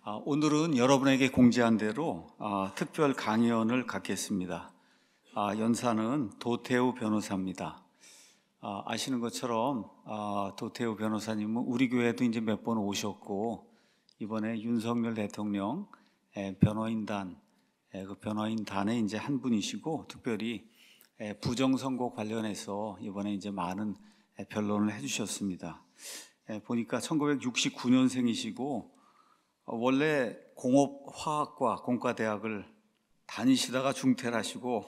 오늘은 여러분에게 공지한 대로 특별 강연을 갖겠습니다. 연사는 도태우 변호사입니다. 아시는 것처럼 도태우 변호사님은 우리 교회도 이제 몇 번 오셨고, 이번에 윤석열 대통령 변호인단, 그 변호인단의 이제 한 분이시고, 특별히 부정선거 관련해서 이번에 이제 많은 변론을 해주셨습니다. 보니까 1969년생이시고 원래 공업화학과 공과대학을 다니시다가 중퇴를 하시고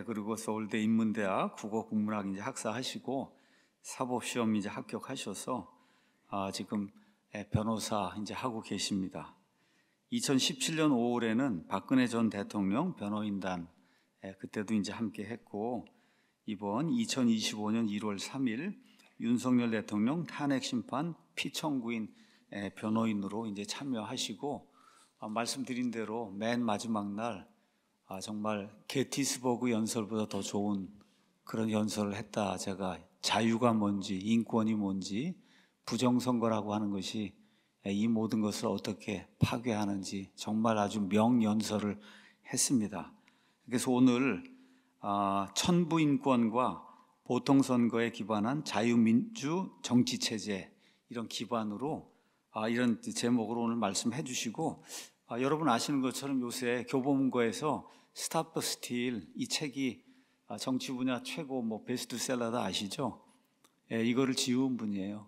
그리고 서울대 인문대학 국어국문학 이제 학사하시고 사법시험 이제 합격하셔서 지금 변호사 이제 하고 계십니다. 2017년 5월에는 박근혜 전 대통령 변호인단 그때도 이제 함께 했고, 이번 2025년 1월 3일 윤석열 대통령 탄핵 심판 피청구인 변호인으로 이제 참여하시고, 말씀드린 대로 맨 마지막 날 정말 게티스버그 연설보다 더 좋은 그런 연설을 했다. 제가 자유가 뭔지, 인권이 뭔지, 부정선거라고 하는 것이 이 모든 것을 어떻게 파괴하는지 정말 아주 명연설을 했습니다. 그래서 오늘 천부인권과 보통선거에 기반한 자유민주 정치체제, 이런 기반으로 이런 제목으로 오늘 말씀해 주시고, 여러분 아시는 것처럼 요새 교보문고에서 스탑 더 스틸, 이 책이 정치 분야 최고 베스트셀러다 아시죠? 이거를 지은 분이에요.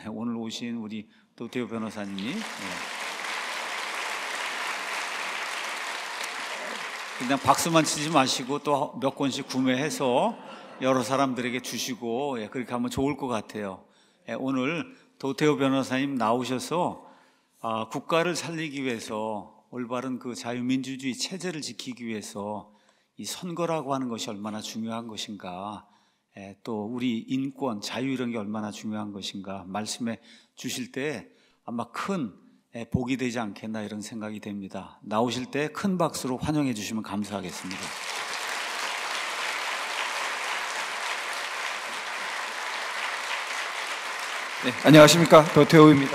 오늘 오신 우리 도태우 변호사님이. 그냥 박수만 치지 마시고 또 몇 권씩 구매해서 여러 사람들에게 주시고 그렇게 하면 좋을 것 같아요. 오늘 도태우 변호사님 나오셔서 국가를 살리기 위해서, 올바른 그 자유민주주의 체제를 지키기 위해서 이 선거라고 하는 것이 얼마나 중요한 것인가, 또 우리 인권, 자유 이런 게 얼마나 중요한 것인가 말씀해 주실 때 아마 큰 복이 되지 않겠나 이런 생각이 됩니다. 나오실 때 큰 박수로 환영해 주시면 감사하겠습니다. 네, 안녕하십니까, 도태우입니다.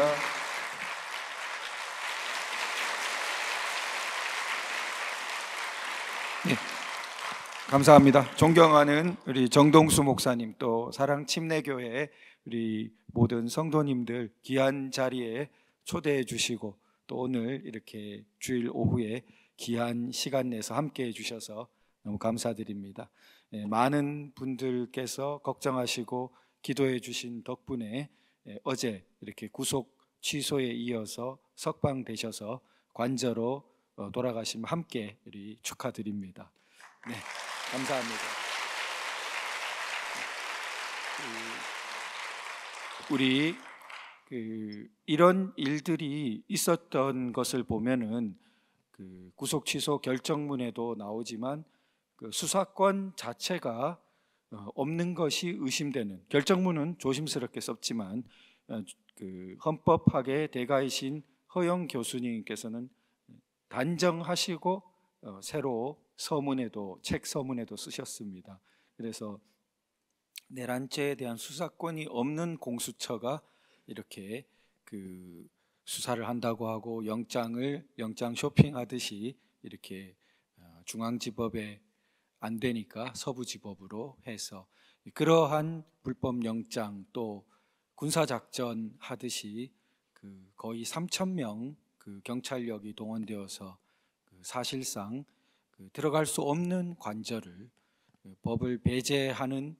네, 감사합니다. 존경하는 우리 정동수 목사님, 또 사랑침례교회 우리 모든 성도님들 귀한 자리에 초대해 주시고, 또 오늘 이렇게 주일 오후에 귀한 시간 내서 함께 해 주셔서 너무 감사드립니다. 많은 분들께서 걱정하시고 기도해 주신 덕분에 어제 이렇게 구속 취소에 이어서 석방되셔서 관저로 돌아가심 함께 우리 축하드립니다. 네, 감사합니다. 우리 이런 일들이 있었던 것을 보면은 구속 취소 결정문에도 나오지만 수사권 자체가 없는 것이 의심되는, 결정문은 조심스럽게 썼지만 헌법학의 대가이신 허영 교수님께서는 단정하시고 새로 서문에도, 책 서문에도 쓰셨습니다. 그래서 내란죄에 대한 수사권이 없는 공수처가 이렇게 수사를 한다고 하고 영장 쇼핑하듯이 이렇게 중앙지법에 안 되니까 서부지법으로 해서 그러한 불법 영장, 또 군사작전 하듯이 거의 3,000명 경찰력이 동원되어서 사실상 들어갈 수 없는 관저를 법을 배제하는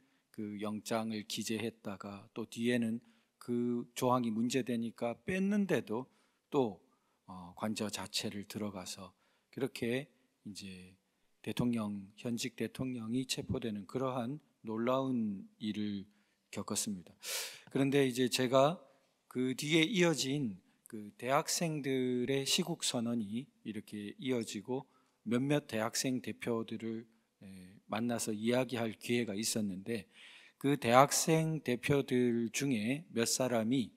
영장을 기재했다가, 또 뒤에는 그 조항이 문제되니까 뺐는데도 또 관저 자체를 들어가서 그렇게 이제 현직 대통령이 체포되는 그러한 놀라운 일을 겪었습니다. 그런데 이제 제가 그 뒤에 이어진 대학생들의 시국 선언이 이렇게 이어지고 몇몇 대학생 대표들을 만나서 이야기할 기회가 있었는데, 그 대학생 대표들 중에 몇 사람이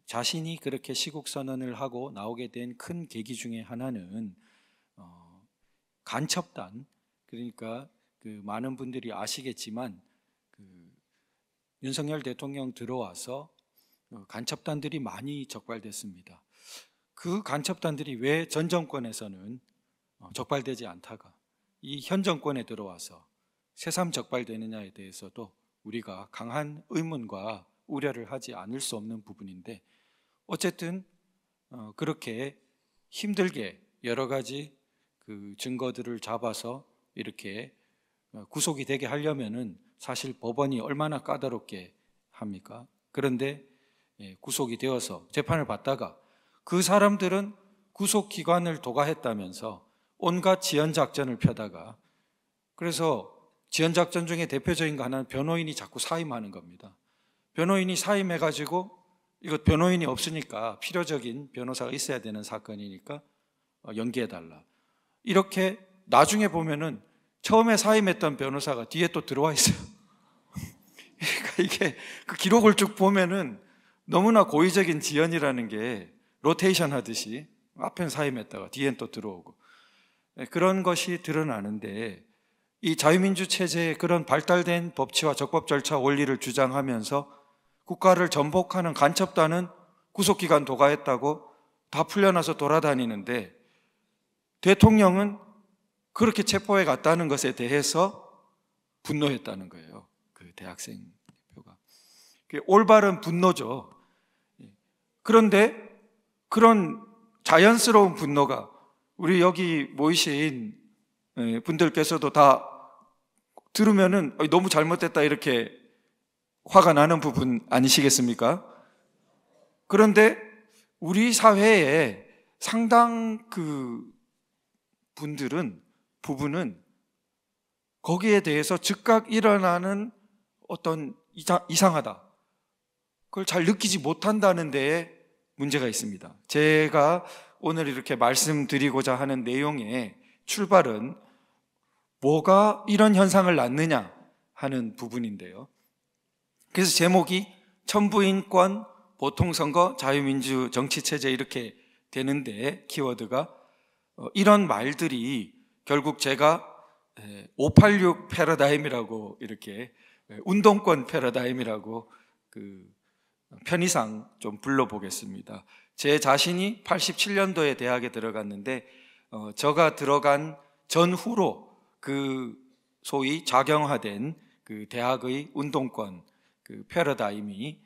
자신이 그렇게 시국 선언을 하고 나오게 된 큰 계기 중에 하나는 간첩단, 그러니까 많은 분들이 아시겠지만 윤석열 대통령 들어와서 간첩단들이 많이 적발됐습니다. 그 간첩단들이 왜 전 정권에서는 적발되지 않다가 이 현 정권에 들어와서 새삼 적발되느냐에 대해서도 우리가 강한 의문과 우려를 하지 않을 수 없는 부분인데, 어쨌든 그렇게 힘들게 여러 가지 그 증거들을 잡아서 이렇게 구속이 되게 하려면은 사실 법원이 얼마나 까다롭게 합니까? 그런데 구속이 되어서 재판을 받다가 그 사람들은 구속기관을 도가했다면서 온갖 지연작전을 펴다가, 그래서 지연작전 중에 대표적인 거 하나는 변호인이 자꾸 사임하는 겁니다. 변호인이 사임해가지고, 이거 변호인이 없으니까 필요적인 변호사가 있어야 되는 사건이니까 연기해달라. 이렇게 나중에 보면은 처음에 사임했던 변호사가 뒤에 또 들어와 있어요. 그러니까 이게 그 기록을 쭉 보면은 너무나 고의적인 지연이라는 게 로테이션 하듯이 앞엔 사임했다가 뒤엔 또 들어오고 그런 것이 드러나는데, 이 자유민주 체제의 그런 발달된 법치와 적법 절차 원리를 주장하면서 국가를 전복하는 간첩단은 구속기간 도가했다고 다 풀려나서 돌아다니는데, 대통령은 그렇게 체포해 갔다는 것에 대해서 분노했다는 거예요. 그 대학생 대표가. 그게 올바른 분노죠. 그런데 그런 자연스러운 분노가 우리 여기 모이신 분들께서도 다 들으면은 너무 잘못됐다 이렇게 화가 나는 부분 아니시겠습니까? 그런데 우리 사회에 상당 그 부분은 거기에 대해서 즉각 일어나는 어떤 이상하다, 그걸 잘 느끼지 못한다는 데에 문제가 있습니다. 제가 오늘 이렇게 말씀드리고자 하는 내용의 출발은 뭐가 이런 현상을 낳느냐 하는 부분인데요. 그래서 제목이 천부인권, 보통선거, 자유민주 정치체제 이렇게 되는데, 키워드가 이런 말들이 결국 제가 586 패러다임이라고, 이렇게 운동권 패러다임이라고 그 편의상 좀 불러보겠습니다. 제 자신이 87년도에 대학에 들어갔는데 제가 들어간 전후로 그 소위 작용화된 그 대학의 운동권 그 패러다임이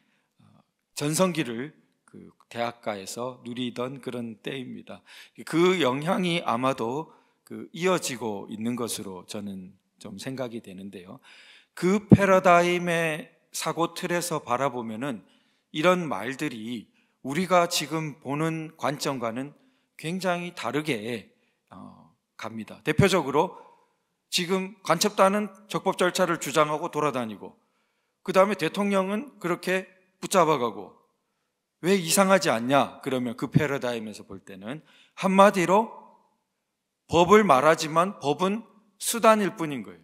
전성기를 그 대학가에서 누리던 그런 때입니다. 그 영향이 아마도 그 이어지고 있는 것으로 저는 좀 생각이 되는데요. 그 패러다임의 사고 틀에서 바라보면은 이런 말들이 우리가 지금 보는 관점과는 굉장히 다르게 갑니다. 대표적으로 지금 간첩단은 적법 절차를 주장하고 돌아다니고, 그 다음에 대통령은 그렇게 붙잡아가고, 왜 이상하지 않냐? 그러면 그 패러다임에서 볼 때는 한마디로 법을 말하지만 법은 수단일 뿐인 거예요.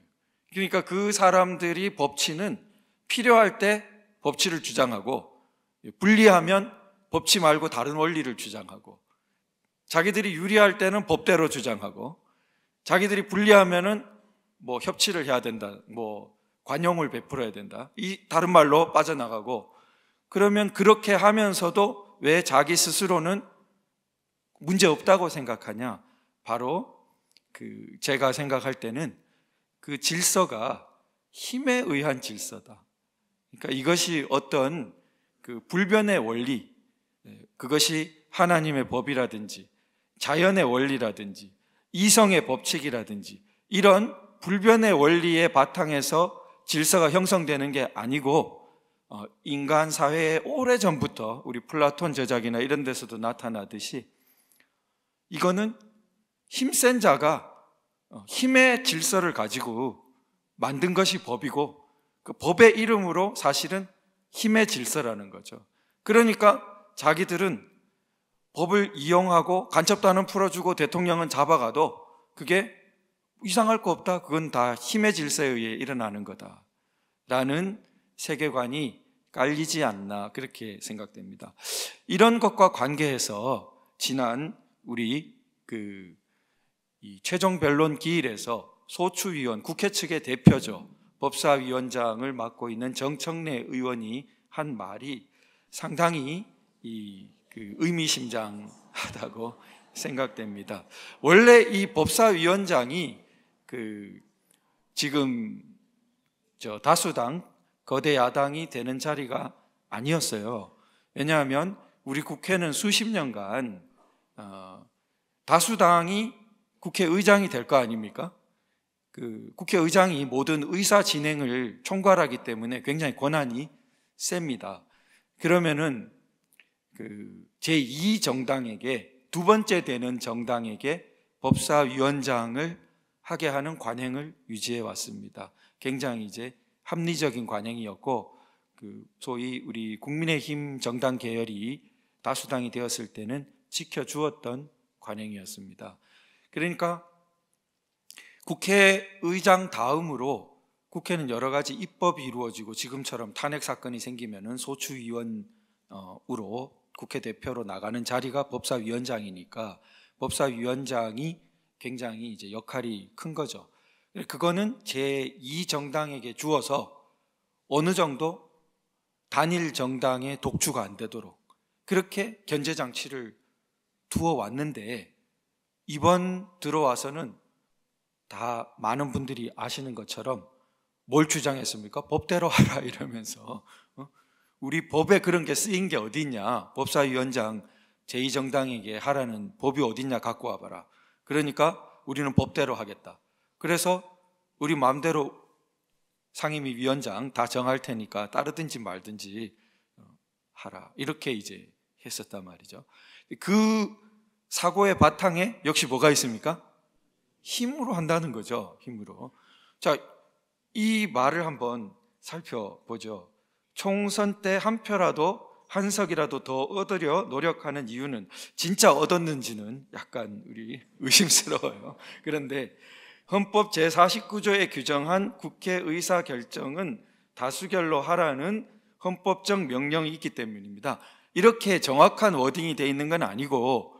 그러니까 그 사람들이 법치는 필요할 때 법치를 주장하고, 불리하면 법치 말고 다른 원리를 주장하고, 자기들이 유리할 때는 법대로 주장하고, 자기들이 불리하면은 뭐 협치를 해야 된다, 뭐 관용을 베풀어야 된다, 이 다른 말로 빠져나가고, 그러면 그렇게 하면서도 왜 자기 스스로는 문제 없다고 생각하냐? 바로 그 제가 생각할 때는 그 질서가 힘에 의한 질서다. 그러니까 이것이 어떤 그 불변의 원리, 그것이 하나님의 법이라든지 자연의 원리라든지 이성의 법칙이라든지 이런 불변의 원리의 바탕에서 질서가 형성되는 게 아니고, 인간 사회에 오래전부터 우리 플라톤 저작이나 이런 데서도 나타나듯이 이거는 힘센 자가 힘의 질서를 가지고 만든 것이 법이고, 그 법의 이름으로 사실은 힘의 질서라는 거죠. 그러니까 자기들은 법을 이용하고 간첩단은 풀어주고 대통령은 잡아가도 그게 이상할 거 없다, 그건 다 힘의 질서에 의해 일어나는 거다 라는 세계관이 깔리지 않나, 그렇게 생각됩니다. 이런 것과 관계해서 지난 우리 이 최종 변론 기일에서 소추위원, 국회 측의 대표죠, 법사위원장을 맡고 있는 정청래 의원이 한 말이 상당히 의미심장한 하다고 생각됩니다. 원래 이 법사위원장이 지금 다수당 거대 야당이 되는 자리가 아니었어요. 왜냐하면 우리 국회는 수십 년간 다수당이 국회의장이 될 거 아닙니까? 국회의장이 모든 의사 진행을 총괄하기 때문에 굉장히 권한이 셉니다. 그러면은 제2 정당에게, 두 번째 되는 정당에게 법사위원장을 하게 하는 관행을 유지해 왔습니다. 굉장히 이제 합리적인 관행이었고, 소위 우리 국민의힘 정당 계열이 다수당이 되었을 때는 지켜주었던 관행이었습니다. 그러니까 국회의장 다음으로 국회는 여러 가지 입법이 이루어지고, 지금처럼 탄핵 사건이 생기면은 소추위원으로 국회 대표로 나가는 자리가 법사위원장이니까 법사위원장이 굉장히 이제 역할이 큰 거죠. 그거는 제2 정당에게 주어서 어느 정도 단일 정당의 독주가 안 되도록 그렇게 견제 장치를 두어 왔는데, 이번 들어와서는 다 많은 분들이 아시는 것처럼 뭘 주장했습니까? 법대로 하라 이러면서 우리 법에 그런 게 쓰인 게 어디 있냐, 법사위원장 제2정당에게 하라는 법이 어디 있냐 갖고 와봐라. 그러니까 우리는 법대로 하겠다. 그래서 우리 마음대로 상임위 위원장 다 정할 테니까 따르든지 말든지 하라, 이렇게 이제 했었단 말이죠. 그 사고의 바탕에 역시 뭐가 있습니까? 힘으로 한다는 거죠. 힘으로. 자, 이 말을 한번 살펴보죠. 총선 때 한 표라도, 한 석이라도 더 얻으려 노력하는 이유는 진짜 얻었는지는 약간 우리 의심스러워요. 그런데 헌법 제49조에 규정한 국회 의사결정은 다수결로 하라는 헌법적 명령이 있기 때문입니다. 이렇게 정확한 워딩이 되어 있는 건 아니고,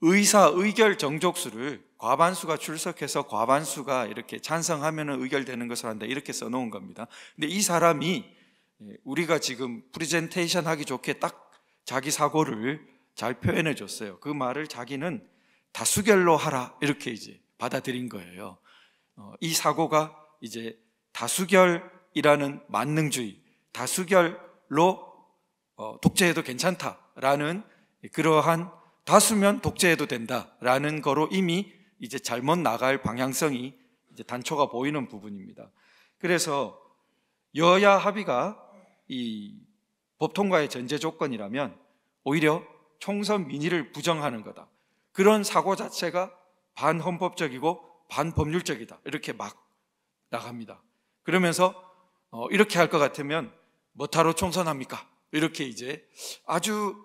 의사 의결 정족수를 과반수가 출석해서 과반수가 이렇게 찬성하면 의결되는 것을 한다, 이렇게 써놓은 겁니다. 근데 이 사람이 우리가 지금 프레젠테이션 하기 좋게 딱 자기 사고를 잘 표현해 줬어요. 그 말을 자기는 다수결로 하라, 이렇게 이제 받아들인 거예요. 이 사고가 이제 다수결이라는 만능주의, 다수결로 독재해도 괜찮다라는 그러한, 다수면 독재해도 된다라는 거로 이미 이제 잘못 나갈 방향성이 이제 단초가 보이는 부분입니다. 그래서 여야 합의가 이 법 통과의 전제 조건이라면 오히려 총선 민의를 부정하는 거다, 그런 사고 자체가 반헌법적이고 반법률적이다, 이렇게 막 나갑니다. 그러면서 이렇게 할 것 같으면 뭐하러 총선합니까? 이렇게 이제 아주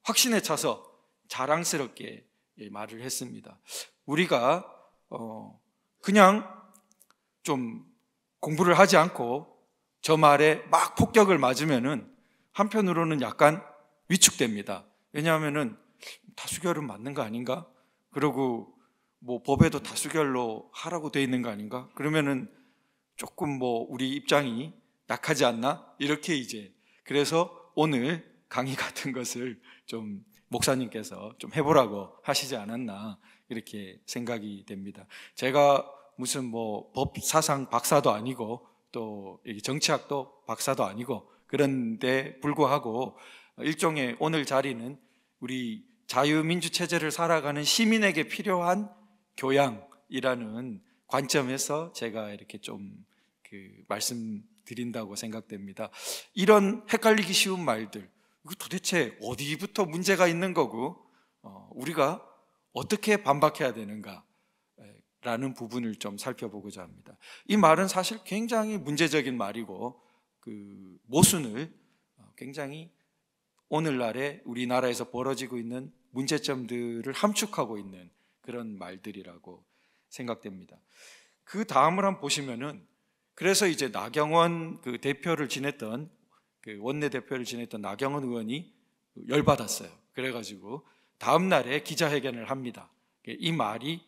확신에 차서 자랑스럽게 말을 했습니다. 우리가 그냥 좀 공부를 하지 않고 저 말에 막 폭격을 맞으면은 한편으로는 약간 위축됩니다. 왜냐하면은 다수결은 맞는 거 아닌가? 그리고 뭐 법에도 다수결로 하라고 돼 있는 거 아닌가? 그러면은 조금 뭐 우리 입장이 약하지 않나? 이렇게 이제, 그래서 오늘 강의 같은 것을 좀 목사님께서 좀 해보라고 하시지 않았나, 이렇게 생각이 됩니다. 제가 무슨 뭐 법사상 박사도 아니고 또 정치학도 박사도 아니고 그런데 불구하고 일종의 오늘 자리는 우리 자유민주 체제를 살아가는 시민에게 필요한 교양이라는 관점에서 제가 이렇게 좀 말씀드린다고 생각됩니다. 이런 헷갈리기 쉬운 말들, 이거 도대체 어디부터 문제가 있는 거고 우리가 어떻게 반박해야 되는가 라는 부분을 좀 살펴보고자 합니다. 이 말은 사실 굉장히 문제적인 말이고, 모순을 굉장히 오늘날에 우리나라에서 벌어지고 있는 문제점들을 함축하고 있는 그런 말들이라고 생각됩니다. 그 다음을 한번 보시면은, 그래서 이제 나경원 대표를 지냈던, 원내대표를 지냈던 나경원 의원이 열받았어요. 그래가지고 다음 날에 기자회견을 합니다. 이 말이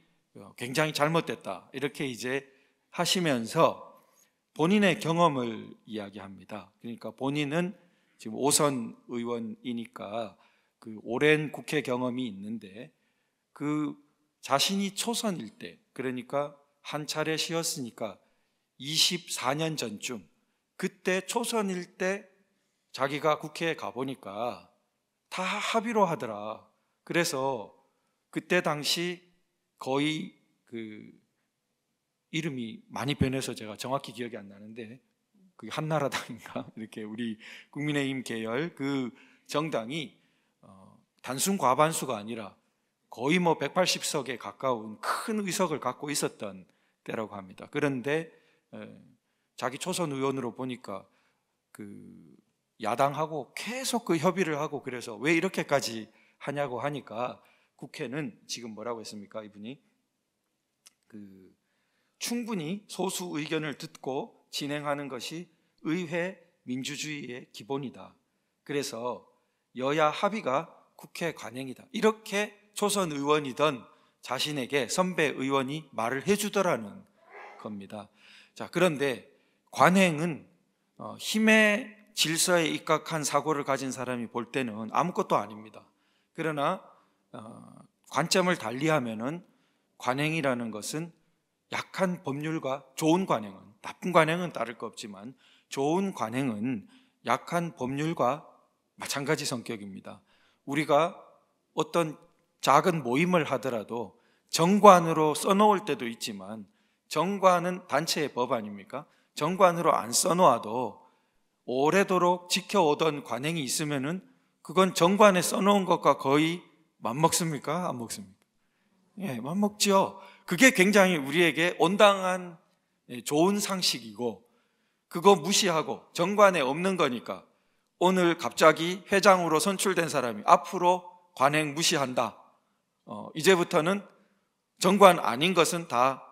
굉장히 잘못됐다, 이렇게 이제 하시면서 본인의 경험을 이야기합니다. 그러니까 본인은 지금 5선 의원이니까 그 오랜 국회 경험이 있는데 그 자신이 초선일 때, 그러니까 한 차례 쉬었으니까 24년 전쯤, 그때 초선일 때 자기가 국회에 가보니까 다 합의로 하더라. 그래서 그때 당시 거의 그 이름이 많이 변해서 제가 정확히 기억이 안 나는데 그 한나라당인가 이렇게 우리 국민의힘 계열 그 정당이 단순 과반수가 아니라 거의 뭐 180석에 가까운 큰 의석을 갖고 있었던 때라고 합니다. 그런데 자기 초선 의원으로 보니까 그 야당하고 계속 그 협의를 하고, 그래서 왜 이렇게까지 하냐고 하니까 국회는 지금 뭐라고 했습니까? 이분이 그 충분히 소수 의견을 듣고 진행하는 것이 의회 민주주의의 기본이다. 그래서 여야 합의가 국회 관행이다. 이렇게 초선 의원이던 자신에게 선배 의원이 말을 해주더라는 겁니다. 자, 그런데 관행은 힘의 질서에 입각한 사고를 가진 사람이 볼 때는 아무것도 아닙니다. 그러나 관점을 달리하면은 관행이라는 것은 약한 법률과 좋은 관행은, 나쁜 관행은 따를 거 없지만 좋은 관행은 약한 법률과 마찬가지 성격입니다. 우리가 어떤 작은 모임을 하더라도 정관으로 써놓을 때도 있지만 정관은 단체의 법 아닙니까? 정관으로 안 써놓아도 오래도록 지켜오던 관행이 있으면은 그건 정관에 써놓은 것과 거의 맞먹습니까? 안 먹습니까? 예, 맞먹죠. 그게 굉장히 우리에게 온당한 좋은 상식이고, 그거 무시하고 정관에 없는 거니까 오늘 갑자기 회장으로 선출된 사람이 앞으로 관행 무시한다. 이제부터는 정관 아닌 것은 다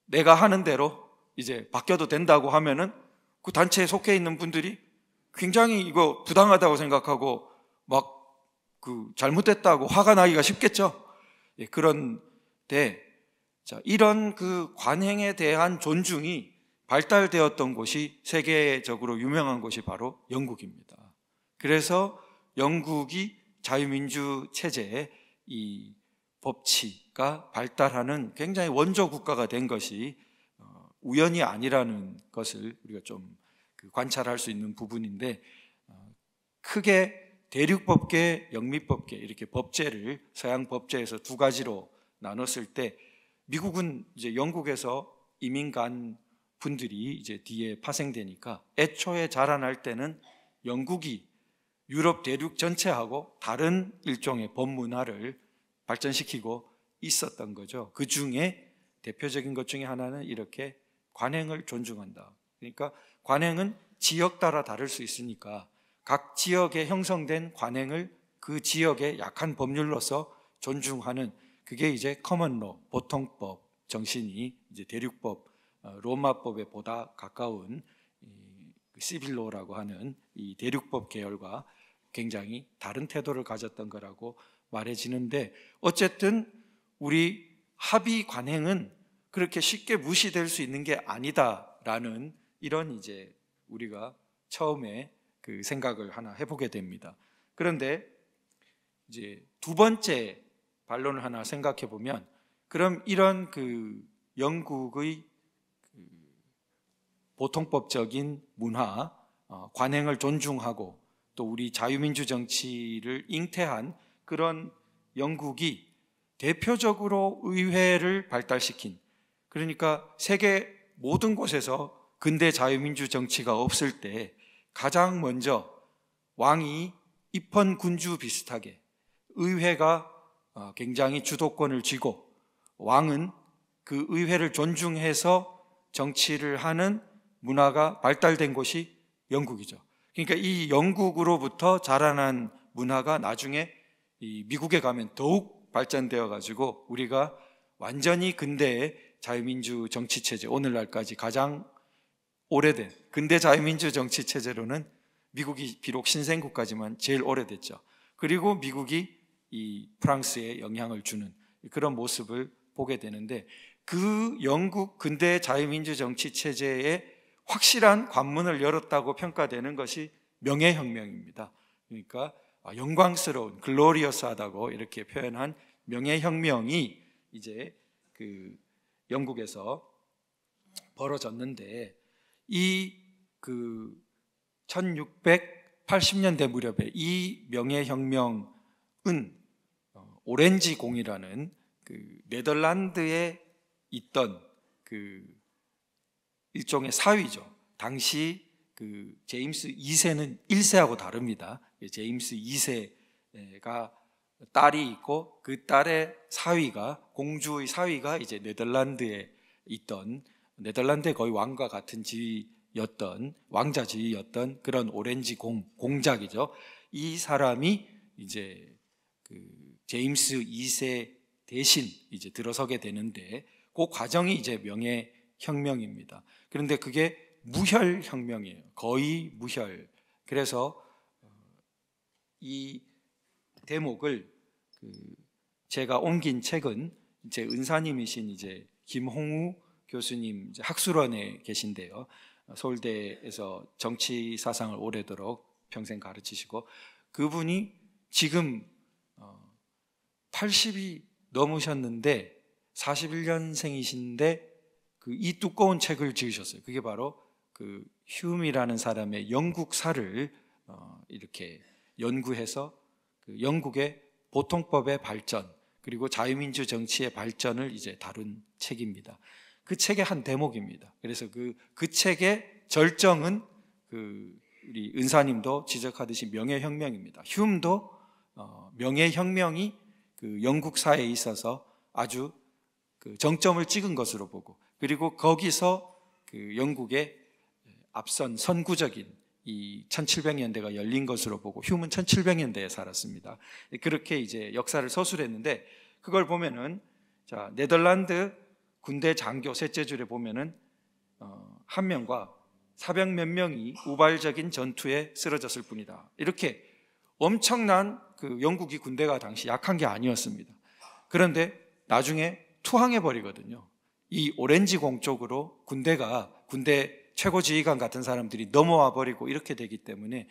내가 하는 대로 이제 바뀌어도 된다고 하면은 그 단체에 속해 있는 분들이 굉장히 이거 부당하다고 생각하고 막 그 잘못됐다고 화가 나기가 쉽겠죠. 예, 그런데 자, 이런 그 관행에 대한 존중이 발달되었던 곳이 세계적으로 유명한 곳이 바로 영국입니다. 그래서 영국이 자유민주 체제의 이 법치가 발달하는 굉장히 원조 국가가 된 것이 우연이 아니라는 것을 우리가 좀 관찰할 수 있는 부분인데, 크게 대륙법계, 영미법계 이렇게 법제를 서양 법제에서 두 가지로 나눴을 때, 미국은 이제 영국에서 이민 간 분들이 이제 뒤에 파생되니까 애초에 자라날 때는 영국이 유럽 대륙 전체하고 다른 일종의 법문화를 발전시키고 있었던 거죠. 그 중에 대표적인 것 중에 하나는 이렇게 관행을 존중한다. 그러니까 관행은 지역 따라 다를 수 있으니까 각 지역에 형성된 관행을 그 지역의 약한 법률로서 존중하는, 그게 이제 커먼로, 보통법 정신이 이제 대륙법, 로마법에 보다 가까운 시빌로라고 하는 이 대륙법 계열과 굉장히 다른 태도를 가졌던 거라고 말해지는데, 어쨌든 우리 합의 관행은 그렇게 쉽게 무시될 수 있는 게 아니다라는 이런 이제 우리가 처음에 그 생각을 하나 해보게 됩니다. 그런데 이제 두 번째 반론을 하나 생각해 보면, 그럼 이런 그 영국의 그 보통법적인 문화, 관행을 존중하고 또 우리 자유민주 정치를 잉태한 그런 영국이 대표적으로 의회를 발달시킨, 그러니까 세계 모든 곳에서 근대 자유민주 정치가 없을 때 가장 먼저 왕이 입헌군주 비슷하게 의회가 굉장히 주도권을 쥐고 왕은 그 의회를 존중해서 정치를 하는 문화가 발달된 곳이 영국이죠. 그러니까 이 영국으로부터 자라난 문화가 나중에 이 미국에 가면 더욱 발전되어 가지고 우리가 완전히 근대의 자유민주 정치체제, 오늘날까지 가장 오래된 근대 자유민주 정치체제로는 미국이 비록 신생국가지만 제일 오래됐죠. 그리고 미국이 이 프랑스에 영향을 주는 그런 모습을 보게 되는데, 그 영국 근대 자유민주 정치체제에 확실한 관문을 열었다고 평가되는 것이 명예혁명입니다. 그러니까 영광스러운 글로리어스하다고 이렇게 표현한 명예혁명이 이제 그 영국에서 벌어졌는데, 이 그 1680년대 무렵에 이 명예혁명은 오렌지 공이라는 그 네덜란드에 있던 그 일종의 사위죠. 당시 그 제임스 2세는 1세하고 다릅니다. 제임스 2세가 딸이 있고 그 딸의 사위가, 공주의 사위가 이제 네덜란드에 있던, 네덜란드의 거의 왕과 같은 지위였던, 왕자 지위였던 그런 오렌지 공작이죠. 이 사람이 이제 그 제임스 2세 대신 이제 들어서게 되는데, 그 과정이 이제 명예혁명입니다. 그런데 그게 무혈혁명이에요. 거의 무혈. 그래서 이 대목을 제가 옮긴 책은 제 은사님이신 이제 김홍우 교수님 이제 학술원에 계신데요. 서울대에서 정치 사상을 오래도록 평생 가르치시고, 그분이 지금 80이 넘으셨는데 41년생이신데 이 두꺼운 책을 지으셨어요. 그게 바로 그 휴음이라는 사람의 영국사를 이렇게 연구해서 그 영국의 보통법의 발전 그리고 자유민주 정치의 발전을 이제 다룬 책입니다. 그 책의 한 대목입니다. 그래서 그 책의 절정은 우리 은사님도 지적하듯이 명예혁명입니다. 휴음도 명예혁명이 그 영국사에 있어서 아주 그 정점을 찍은 것으로 보고, 그리고 거기서 그 영국의 앞선 선구적인 이 1700년대가 열린 것으로 보고, 휴음은 1700년대에 살았습니다. 그렇게 이제 역사를 서술했는데, 그걸 보면은 자, 네덜란드 군대 장교 셋째 줄에 보면은 한 명과 400 몇 명이 우발적인 전투에 쓰러졌을 뿐이다. 이렇게 엄청난 그 영국이 군대가 당시 약한 게 아니었습니다. 그런데 나중에 투항해 버리거든요. 이 오렌지공 쪽으로 군대 최고 지휘관 같은 사람들이 넘어와 버리고 이렇게 되기 때문에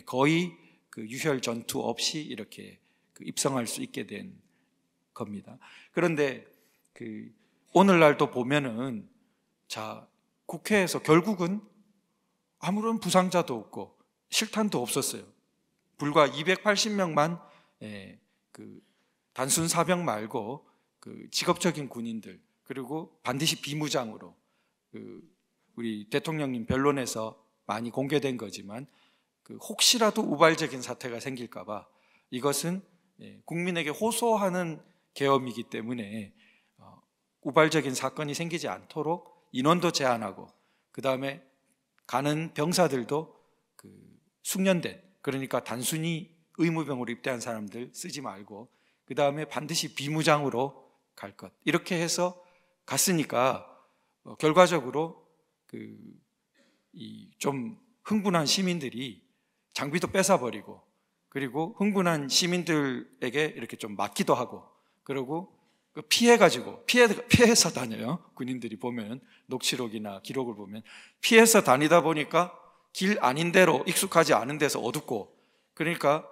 거의 그 유혈 전투 없이 이렇게 입성할 수 있게 된 겁니다. 그런데 오늘날도 보면은 자, 국회에서 결국은 아무런 부상자도 없고 실탄도 없었어요. 불과 280명만 그 단순 사병 말고 그 직업적인 군인들, 그리고 반드시 비무장으로, 우리 대통령님 변론에서 많이 공개된 거지만 혹시라도 우발적인 사태가 생길까봐 이것은 국민에게 호소하는 계엄이기 때문에 우발적인 사건이 생기지 않도록 인원도 제한하고, 그 다음에 가는 병사들도 숙련된, 그러니까 단순히 의무병으로 입대한 사람들 쓰지 말고 그 다음에 반드시 비무장으로 갈 것, 이렇게 해서 갔으니까 결과적으로 좀 흥분한 시민들이 장비도 뺏어버리고, 그리고 흥분한 시민들에게 이렇게 좀 맞기도 하고, 그리고 피해가지고 피해서 다녀요. 군인들이 보면 녹취록이나 기록을 보면 피해서 다니다 보니까 길 아닌 데로, 익숙하지 않은 데서 어둡고, 그러니까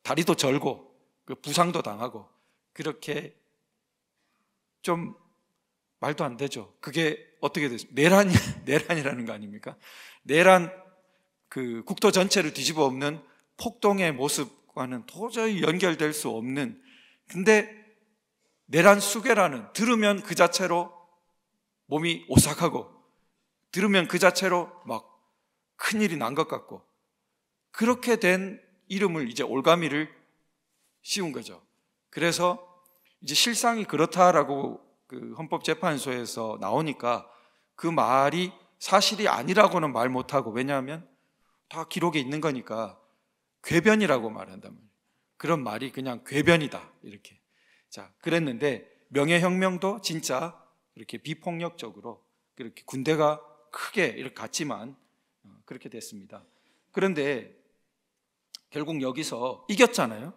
다리도 절고 부상도 당하고, 그렇게 좀 말도 안 되죠. 그게 어떻게 됐습니까? 내란이라는 거 아닙니까? 내란, 국토 전체를 뒤집어 엎는 폭동의 모습과는 도저히 연결될 수 없는, 근데 내란 수괴라는, 들으면 그 자체로 몸이 오싹하고, 들으면 그 자체로 막 큰일이 난 것 같고, 그렇게 된 이름을 이제 올가미를 씌운 거죠. 그래서 이제 실상이 그렇다라고 헌법재판소에서 나오니까 그 말이 사실이 아니라고는 말 못하고, 왜냐하면 다 기록에 있는 거니까 궤변이라고 말한단 말이에요. 그런 말이 그냥 궤변이다 이렇게. 자, 그랬는데 명예혁명도 진짜 그렇게 비폭력적으로 그렇게 군대가 크게 이렇게 갔지만 그렇게 됐습니다. 그런데 결국 여기서 이겼잖아요.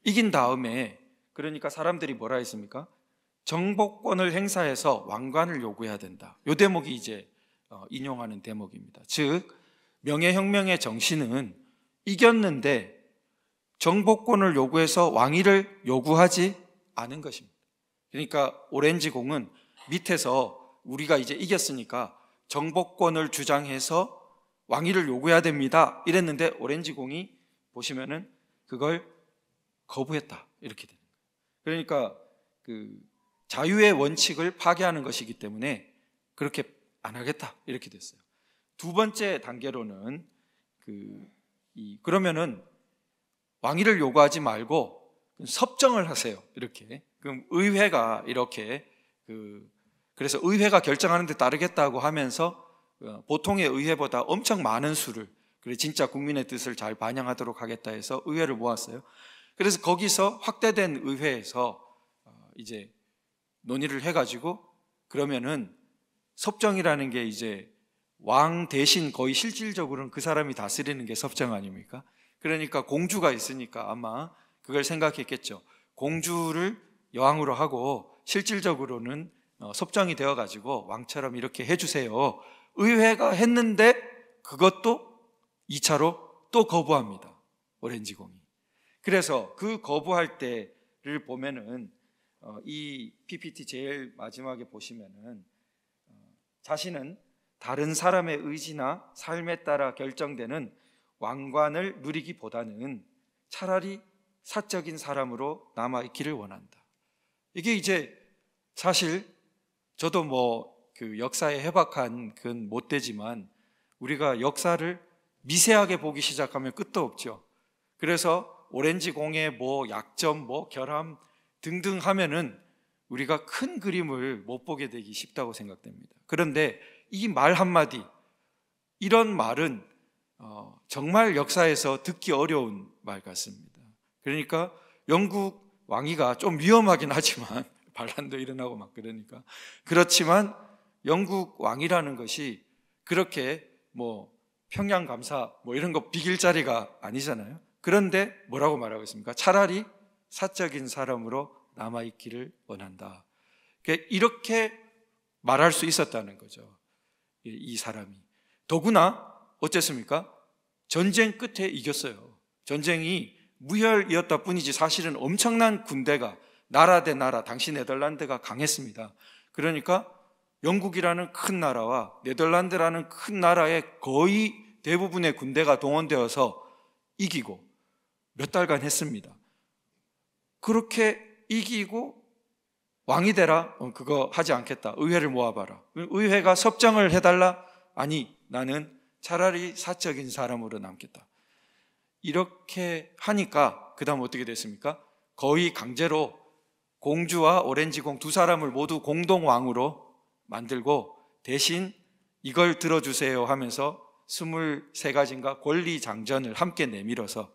이긴 다음에 그러니까 사람들이 뭐라 했습니까? 정복권을 행사해서 왕관을 요구해야 된다. 이 대목이 이제 인용하는 대목입니다. 즉 명예혁명의 정신은 이겼는데 정복권을 요구해서 왕위를 요구하지 않은 것입니다. 그러니까 오렌지공은 밑에서 우리가 이제 이겼으니까 정복권을 주장해서 왕위를 요구해야 됩니다 이랬는데 오렌지공이 보시면은 그걸 거부했다 이렇게 되는 거예요. 그러니까 그 자유의 원칙을 파괴하는 것이기 때문에 그렇게 안 하겠다 이렇게 됐어요. 두 번째 단계로는 그러면은 왕위를 요구하지 말고 섭정을 하세요 이렇게. 그럼 의회가 이렇게 그래서 의회가 결정하는 데 따르겠다고 하면서 보통의 의회보다 엄청 많은 수를, 그래 진짜 국민의 뜻을 잘 반영하도록 하겠다 해서 의회를 모았어요. 그래서 거기서 확대된 의회에서 이제 논의를 해가지고 그러면은 섭정이라는 게 이제 왕 대신 거의 실질적으로는 그 사람이 다스리는 게 섭정 아닙니까? 그러니까 공주가 있으니까 아마 그걸 생각했겠죠. 공주를 여왕으로 하고 실질적으로는 섭정이 되어가지고 왕처럼 이렇게 해주세요. 의회가 했는데 그것도 2차로 또 거부합니다. 오렌지공이. 그래서 그 거부할 때를 보면은 이 PPT 제일 마지막에 보시면은 자신은 다른 사람의 의지나 삶에 따라 결정되는 왕관을 누리기보다는 차라리 사적인 사람으로 남아있기를 원한다. 이게 이제 사실 저도 뭐 그 역사에 해박한 건 못 되지만 우리가 역사를 미세하게 보기 시작하면 끝도 없죠. 그래서 오렌지공의 뭐 약점, 뭐 결함 등등 하면은 우리가 큰 그림을 못 보게 되기 쉽다고 생각됩니다. 그런데 이 말 한마디, 이런 말은 정말 역사에서 듣기 어려운 말 같습니다. 그러니까 영국 왕위가 좀 위험하긴 하지만 반란도 일어나고 막 그러니까 그렇지만 영국 왕이라는 것이 그렇게 뭐 평양감사 뭐 이런 거 비길 자리가 아니잖아요. 그런데 뭐라고 말하고 있습니까? 차라리 사적인 사람으로 남아있기를 원한다. 이렇게 말할 수 있었다는 거죠. 이 사람이. 더구나 어쨌습니까? 전쟁 끝에 이겼어요. 전쟁이 무혈이었다 뿐이지 사실은 엄청난 군대가 나라 대 나라, 당시 네덜란드가 강했습니다. 그러니까 영국이라는 큰 나라와 네덜란드라는 큰 나라의 거의 대부분의 군대가 동원되어서 이기고 몇 달간 했습니다. 그렇게 이기고 왕이 되라? 그거 하지 않겠다. 의회를 모아봐라. 의회가 섭정을 해달라? 아니, 나는 차라리 사적인 사람으로 남겠다. 이렇게 하니까 그 다음 어떻게 됐습니까? 거의 강제로 공주와 오렌지공 두 사람을 모두 공동왕으로 만들고 대신 이걸 들어주세요 하면서 23가지인가 권리장전을 함께 내밀어서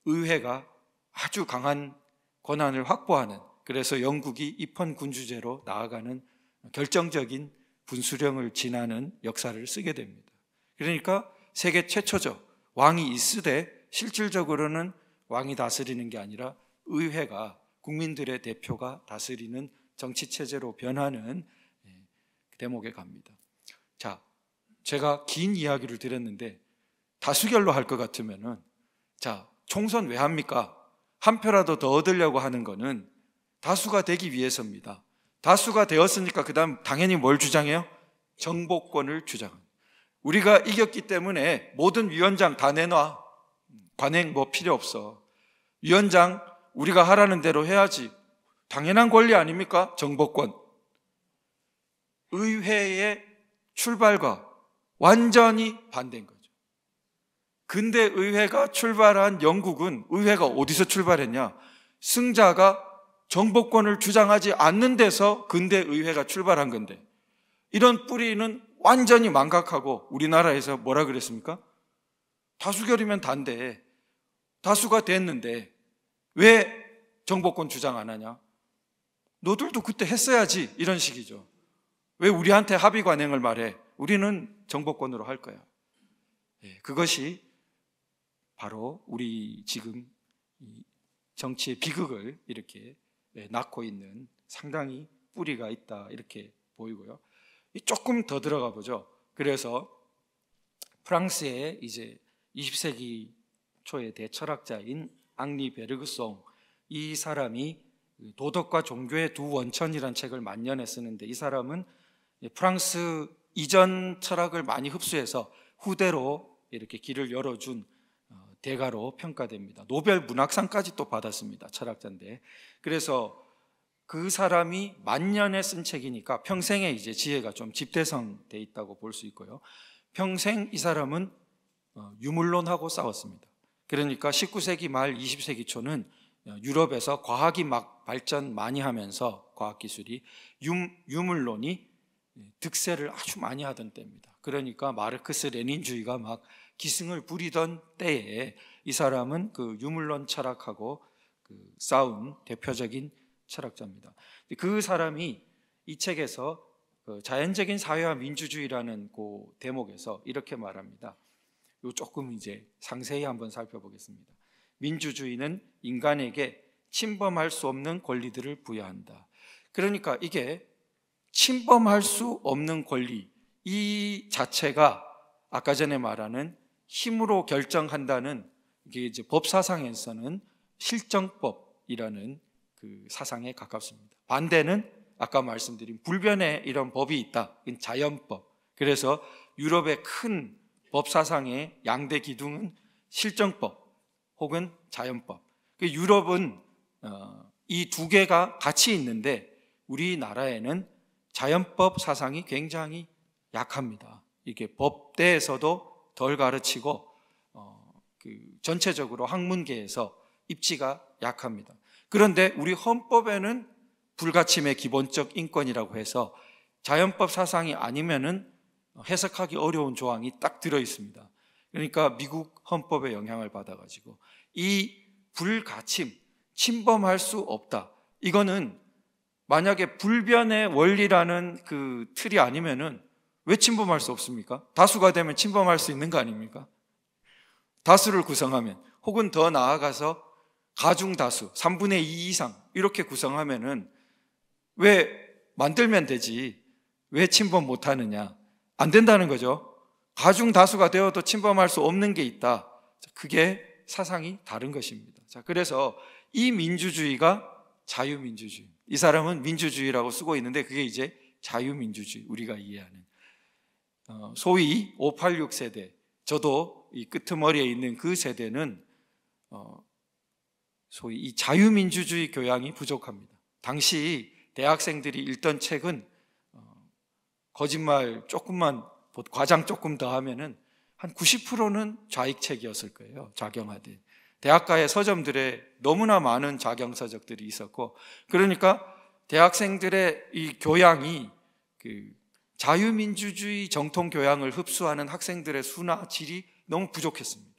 의회가 아주 강한 권한을 확보하는, 그래서 영국이 입헌군주제로 나아가는 결정적인 분수령을 지나는 역사를 쓰게 됩니다. 그러니까 세계 최초죠. 왕이 있으되 실질적으로는 왕이 다스리는 게 아니라 의회가, 국민들의 대표가 다스리는 정치체제로 변하는 대목에 갑니다. 자, 제가 긴 이야기를 드렸는데 다수결로 할 것 같으면은, 자, 총선 왜 합니까? 한 표라도 더 얻으려고 하는 거는 다수가 되기 위해서입니다. 다수가 되었으니까 그 다음 당연히 뭘 주장해요? 정복권을 주장합니다. 우리가 이겼기 때문에 모든 위원장 다 내놔. 관행 뭐 필요 없어. 위원장 우리가 하라는 대로 해야지. 당연한 권리 아닙니까? 정복권. 의회의 출발과 완전히 반대인 거죠. 근대 의회가 출발한 영국은 의회가 어디서 출발했냐? 승자가 정복권을 주장하지 않는 데서 근대 의회가 출발한 건데, 이런 뿌리는 완전히 망각하고 우리나라에서 뭐라 그랬습니까? 다수결이면 단데 다수가 됐는데 왜 정복권 주장 안 하냐? 너들도 그때 했어야지, 이런 식이죠. 왜 우리한테 합의 관행을 말해? 우리는 정복권으로 할 거야. 그것이 바로 우리 지금 정치의 비극을 이렇게 낳고 있는 상당히 뿌리가 있다, 이렇게 보이고요. 조금 더 들어가 보죠. 그래서 프랑스의 이제 20세기 초의 대철학자인 앙리 베르그송, 이 사람이 도덕과 종교의 두 원천이라는 책을 만년에 쓰는데, 이 사람은 프랑스 이전 철학을 많이 흡수해서 후대로 이렇게 길을 열어준 대가로 평가됩니다. 노벨 문학상까지 또 받았습니다. 철학자인데. 그래서 그 사람이 만년에 쓴 책이니까 평생에 이제 지혜가 좀 집대성돼 있다고 볼 수 있고요. 평생 이 사람은 유물론하고 싸웠습니다. 그러니까 19세기 말 20세기 초는 유럽에서 과학이 막 발전 많이 하면서 과학기술이 유물론이 득세를 아주 많이 하던 때입니다. 그러니까 마르크스 레닌주의가 막 기승을 부리던 때에 이 사람은 그 유물론 철학하고 싸운 대표적인 철학자입니다. 그 사람이 이 책에서 자연적인 사회와 민주주의라는 그 대목에서 이렇게 말합니다. 요 조금 이제 상세히 한번 살펴보겠습니다. 민주주의는 인간에게 침범할 수 없는 권리들을 부여한다. 그러니까 이게 침범할 수 없는 권리, 이 자체가 아까 전에 말하는 힘으로 결정한다는, 이게 이제 법사상에서는 실정법이라는 그 사상에 가깝습니다. 반대는 아까 말씀드린 불변의 이런 법이 있다, 이건 자연법. 그래서 유럽의 큰 법사상의 양대 기둥은 실정법 혹은 자연법. 유럽은 이 두 개가 같이 있는데 우리나라에는 자연법 사상이 굉장히 약합니다. 이게 법대에서도 덜 가르치고 전체적으로 학문계에서 입지가 약합니다. 그런데 우리 헌법에는 불가침의 기본적 인권이라고 해서 자연법 사상이 아니면은 해석하기 어려운 조항이 딱 들어 있습니다. 그러니까 미국 헌법의 영향을 받아가지고 이 불가침, 침범할 수 없다. 이거는 만약에 불변의 원리라는 그 틀이 아니면은 왜 침범할 수 없습니까? 다수가 되면 침범할 수 있는 거 아닙니까? 다수를 구성하면, 혹은 더 나아가서 가중다수 3분의 2 이상 이렇게 구성하면은 왜 만들면 되지, 왜 침범 못하느냐? 안 된다는 거죠. 가중다수가 되어도 침범할 수 없는 게 있다. 그게 사상이 다른 것입니다. 자, 그래서 이 민주주의가 자유민주주의, 이 사람은 민주주의라고 쓰고 있는데 그게 이제 자유민주주의, 우리가 이해하는 소위 586 세대, 저도 이 끄트머리에 있는 그 세대는 소위 이 자유민주주의 교양이 부족합니다. 당시 대학생들이 읽던 책은 거짓말 조금만, 과장 조금 더 하면은 한 90%는 좌익책이었을 거예요. 좌경화된 대학가의 서점들에 너무나 많은 좌경서적들이 있었고, 그러니까 대학생들의 이 교양이 그 자유민주주의 정통 교양을 흡수하는 학생들의 수나 질이 너무 부족했습니다.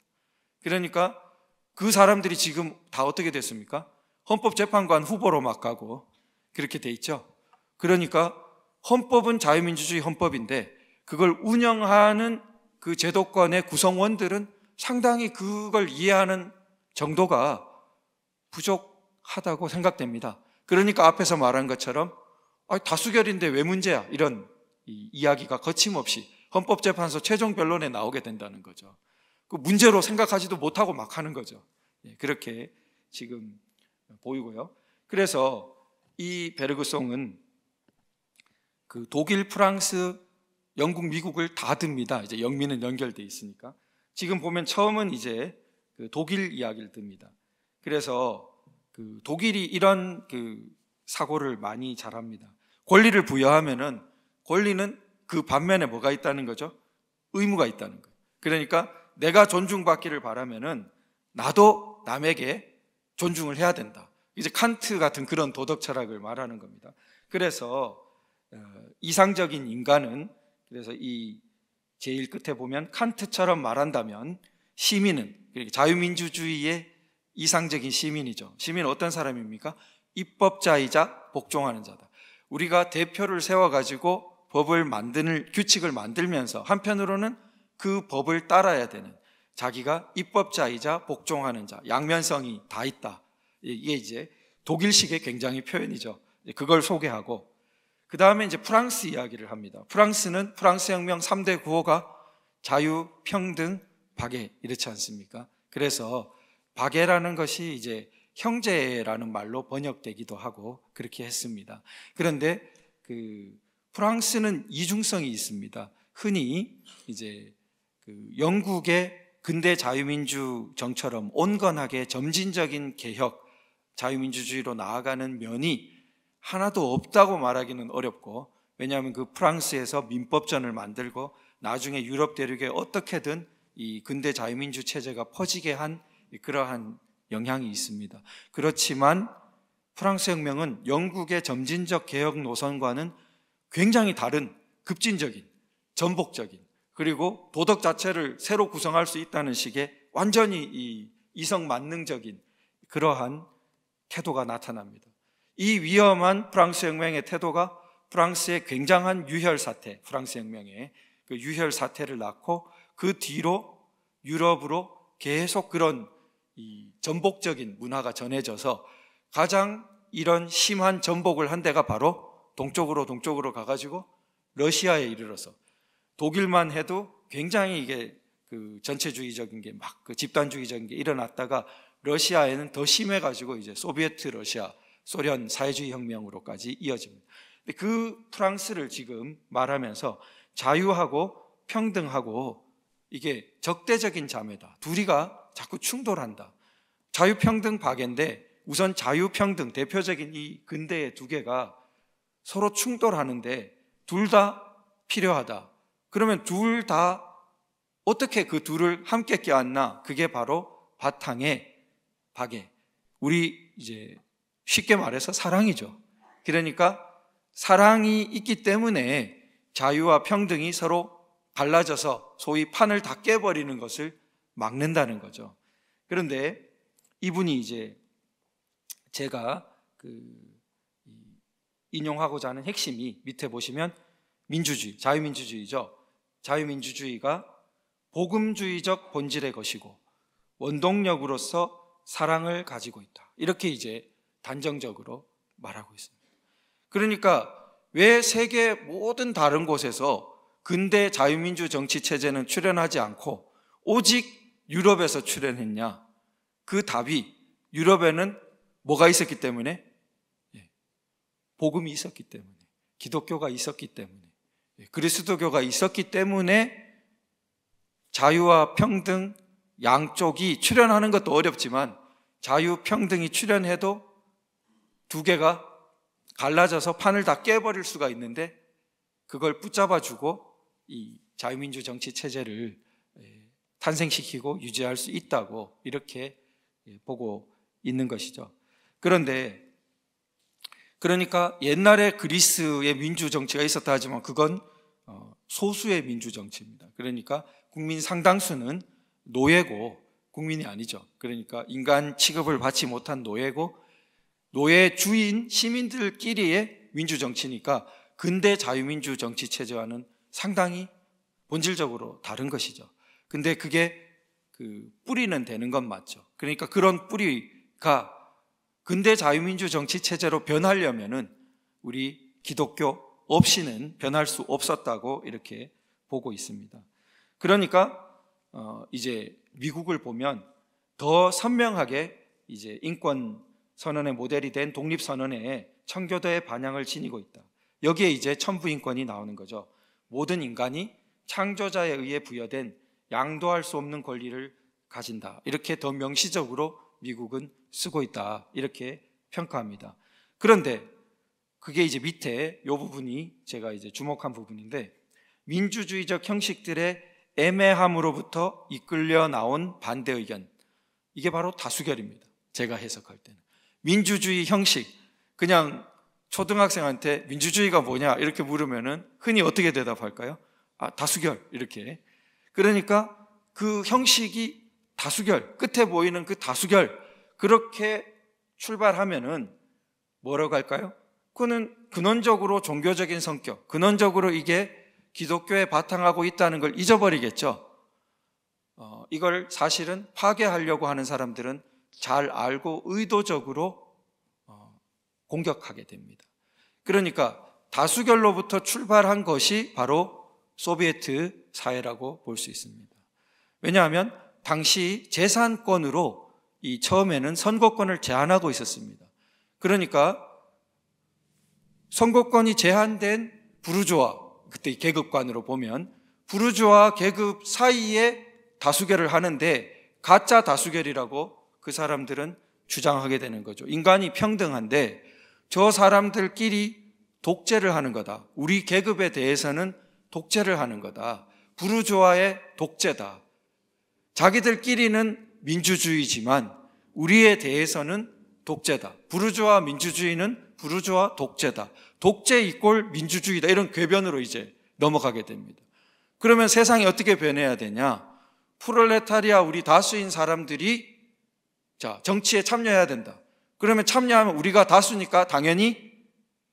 그러니까 그 사람들이 지금 다 어떻게 됐습니까? 헌법재판관 후보로 막 가고 그렇게 돼 있죠. 그러니까 헌법은 자유민주주의 헌법인데 그걸 운영하는 그 제도권의 구성원들은 상당히 그걸 이해하는 정도가 부족하다고 생각됩니다. 그러니까 앞에서 말한 것처럼 다수결인데 왜 문제야? 이런 이야기가 거침없이 헌법재판소 최종 변론에 나오게 된다는 거죠. 그 문제로 생각하지도 못하고 막 하는 거죠. 그렇게 지금 보이고요. 그래서 이 베르그송은 그 독일, 프랑스, 영국, 미국을 다 듭니다. 이제 영미는 연결돼 있으니까. 지금 보면 처음은 이제 그 독일 이야기를 듭니다. 그래서 그 독일이 이런 그 사고를 많이 잘합니다. 권리를 부여하면은 권리는 그 반면에 뭐가 있다는 거죠? 의무가 있다는 거예요. 그러니까 내가 존중받기를 바라면은 나도 남에게 존중을 해야 된다. 이제 칸트 같은 그런 도덕 철학을 말하는 겁니다. 그래서 이상적인 인간은, 그래서 이 제일 끝에 보면 칸트처럼 말한다면 시민은, 자유민주주의의 이상적인 시민이죠. 시민은 어떤 사람입니까? 입법자이자 복종하는 자다. 우리가 대표를 세워가지고 법을 만드는, 규칙을 만들면서 한편으로는 그 법을 따라야 되는, 자기가 입법자이자 복종하는 자, 양면성이 다 있다. 이게 이제 독일식의 굉장히 표현이죠. 그걸 소개하고, 그 다음에 이제 프랑스 이야기를 합니다. 프랑스는 프랑스 혁명 3대 구호가 자유, 평등, 박애, 이렇지 않습니까? 그래서 바게라는 것이 이제 형제라는 말로 번역되기도 하고 그렇게 했습니다. 그런데 프랑스는 이중성이 있습니다. 흔히 이제 영국의 근대 자유민주 정처럼 온건하게 점진적인 개혁, 자유민주주의로 나아가는 면이 하나도 없다고 말하기는 어렵고, 왜냐하면 프랑스에서 민법전을 만들고 나중에 유럽 대륙에 어떻게든 이 근대 자유민주 체제가 퍼지게 한 그러한 영향이 있습니다. 그렇지만 프랑스 혁명은 영국의 점진적 개혁 노선과는 굉장히 다른 급진적인, 전복적인, 그리고 도덕 자체를 새로 구성할 수 있다는 식의 완전히 이성만능적인 그러한 태도가 나타납니다. 이 위험한 프랑스 혁명의 태도가 프랑스의 굉장한 유혈 사태, 프랑스 혁명의 그 유혈 사태를 낳고 그 뒤로 유럽으로 계속 그런 이 전복적인 문화가 전해져서 가장 이런 심한 전복을 한 데가 바로 동쪽으로 가가지고 러시아에 이르러서, 독일만 해도 굉장히 이게 전체주의적인 게 막 집단주의적인 게 일어났다가 러시아에는 더 심해가지고 이제 소비에트 러시아, 소련 사회주의 혁명으로까지 이어집니다. 근데 프랑스를 지금 말하면서 자유하고 평등하고 이게 적대적인 자매다, 둘이가 자꾸 충돌한다. 자유평등 박애인데 우선 자유평등, 대표적인 이 근대의 두 개가 서로 충돌하는데 둘 다 필요하다. 그러면 둘 다 어떻게 그 둘을 함께 껴안나? 그게 바로 바탕의 박애, 우리 이제 쉽게 말해서 사랑이죠. 그러니까 사랑이 있기 때문에 자유와 평등이 서로 갈라져서 소위 판을 다 깨버리는 것을 막는다는 거죠. 그런데 이분이 이제 제가 인용하고자 하는 핵심이 밑에 보시면 민주주의, 자유민주주의죠. 자유민주주의가 복음주의적 본질의 것이고 원동력으로서 사랑을 가지고 있다. 이렇게 이제 단정적으로 말하고 있습니다. 그러니까 왜 세계 모든 다른 곳에서 근대 자유민주 정치 체제는 출현하지 않고 오직 유럽에서 출현했냐? 그 답이 유럽에는 뭐가 있었기 때문에? 복음이 있었기 때문에, 기독교가 있었기 때문에, 그리스도교가 있었기 때문에 자유와 평등 양쪽이 출현하는 것도 어렵지만 자유, 평등이 출현해도 두 개가 갈라져서 판을 다 깨버릴 수가 있는데 그걸 붙잡아주고 이 자유민주 정치 체제를 탄생시키고 유지할 수 있다고 이렇게 보고 있는 것이죠. 그러니까 옛날에 그리스의 민주 정치가 있었다 하지만 그건 소수의 민주 정치입니다. 그러니까 국민 상당수는 노예고 국민이 아니죠. 그러니까 인간 취급을 받지 못한 노예고 노예 주인 시민들끼리의 민주 정치니까 근대 자유민주 정치 체제와는 상당히 본질적으로 다른 것이죠. 근데 그게 뿌리는 되는 건 맞죠. 그러니까 그런 뿌리가 근대 자유민주 정치 체제로 변하려면은 우리 기독교 없이는 변할 수 없었다고 이렇게 보고 있습니다. 그러니까 이제 미국을 보면 더 선명하게 이제 인권 선언의 모델이 된 독립 선언에 청교도의 반향을 지니고 있다. 여기에 이제 천부인권이 나오는 거죠. 모든 인간이 창조자에 의해 부여된 양도할 수 없는 권리를 가진다. 이렇게 더 명시적으로 미국은 쓰고 있다. 이렇게 평가합니다. 그런데 그게 이제 밑에 이 부분이 제가 이제 주목한 부분인데, 민주주의적 형식들의 애매함으로부터 이끌려 나온 반대 의견, 이게 바로 다수결입니다. 제가 해석할 때는 민주주의 형식, 그냥 초등학생한테 민주주의가 뭐냐 이렇게 물으면은 흔히 어떻게 대답할까요? 다수결, 이렇게. 그러니까 그 형식이 다수결, 끝에 보이는 그 다수결, 그렇게 출발하면은 뭐라고 할까요? 그거는 근원적으로 종교적인 성격, 근원적으로 이게 기독교에 바탕하고 있다는 걸 잊어버리겠죠. 이걸 사실은 파괴하려고 하는 사람들은 잘 알고 의도적으로 공격하게 됩니다. 그러니까 다수결로부터 출발한 것이 바로 소비에트 사회라고 볼 수 있습니다. 왜냐하면 당시 재산권으로 이 처음에는 선거권을 제한하고 있었습니다. 그러니까 선거권이 제한된 부르주아, 그때 계급관으로 보면 부르주아 계급 사이에 다수결을 하는데 가짜 다수결이라고 그 사람들은 주장하게 되는 거죠. 인간이 평등한데 저 사람들끼리 독재를 하는 거다. 우리 계급에 대해서는 독재를 하는 거다. 부르주아의 독재다. 자기들끼리는 민주주의지만 우리에 대해서는 독재다. 부르주아 민주주의는 부르주아 독재다. 독재 이꼴 민주주의다. 이런 궤변으로 이제 넘어가게 됩니다. 그러면 세상이 어떻게 변해야 되냐? 프롤레타리아 우리 다수인 사람들이 자, 정치에 참여해야 된다. 그러면 참여하면 우리가 다수니까 당연히